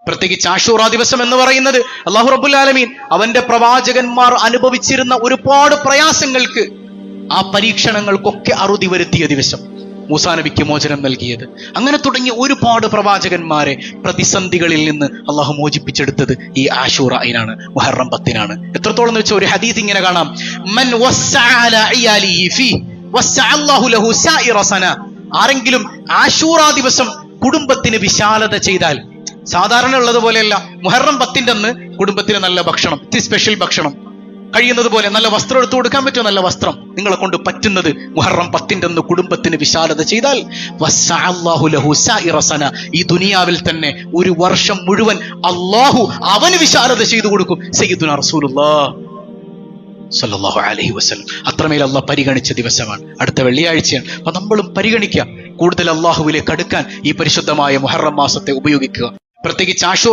പ്രത്യേകിച്ച് ആശൂറ ദിവസം എന്ന് പറയുന്നത് അല്ലാഹു റബ്ബുൽ ആലമീൻ അവന്റെ പ്രവാചകന്മാർ അനുഭവിച്ചിരുന്ന ഒരുപാട് പ്രയാസങ്ങൾക്ക്, ആ പരീക്ഷണങ്ങൾക്കൊക്കെ അറുതി വരുത്തിയ ദിവസം, മൂസാ നബിക്ക് മോചനം നൽകിയത്, അങ്ങനെ തുടങ്ങിയ ഒരുപാട് പ്രവാചകന്മാരെ പ്രതിസന്ധികളിൽ നിന്ന് അള്ളാഹു മോചിപ്പിച്ചെടുത്തത് ഈ ആശൂറയിനാണ്, മുഹറം 10-നാണ്. എത്രത്തോളം എന്ന് വെച്ചാൽ ഒരു ഹദീസ് ഇങ്ങനെ കാണാം, മൻ വസ്സഅ അലാ ഇയാലിഹി ഫീഹി വസ്സഅ അല്ലാഹു ലഹു സായിറ സന. ആരെങ്കിലും ആശൂറ ദിവസം കുടുംബത്തിന് വിശാലത ചെയ്താൽ, സാധാരണ ഉള്ളതുപോലെയല്ല, മുഹറം 10-ന്റെ അന്ന് കുടുംബത്തിന് നല്ല ഭക്ഷണം, സ്പെഷ്യൽ ഭക്ഷണം, കഴിയുന്നത് പോലെ നല്ല വസ്ത്രം എടുത്തു കൊടുക്കാൻ പറ്റുമോ, നല്ല വസ്ത്രം നിങ്ങളെ കൊണ്ട് പറ്റുന്നത്, മുഹറം 10-ന്റെ അന്ന് കുടുംബത്തിന് വിശാലത ചെയ്താൽ വസ്സഅല്ലാഹു ലഹു സായിറ സന, ഈ ദുനിയാവിൽ തന്നെ ഒരു വർഷം മുഴുവൻ അള്ളാഹു അവന് വിശാലത ചെയ്തു കൊടുക്കും. സയ്യിദുനാ റസൂലുള്ളാഹ് സ്വല്ലല്ലാഹു അലൈഹി വസല്ലം. അത്രമേൽ അള്ളാഹ് പരിഗണിച്ച ദിവസമാണ്. അടുത്ത വെള്ളിയാഴ്ചയാണ്. അപ്പൊ നമ്മളും പരിഗണിക്കുക, കൂടുതൽ അള്ളാഹുവിലേക്ക് അടുക്കാൻ ഈ പരിശുദ്ധമായ മുഹറം മാസത്തെ ഉപയോഗിക്കുക. പ്രത്യേകിച്ച് ആശൂറ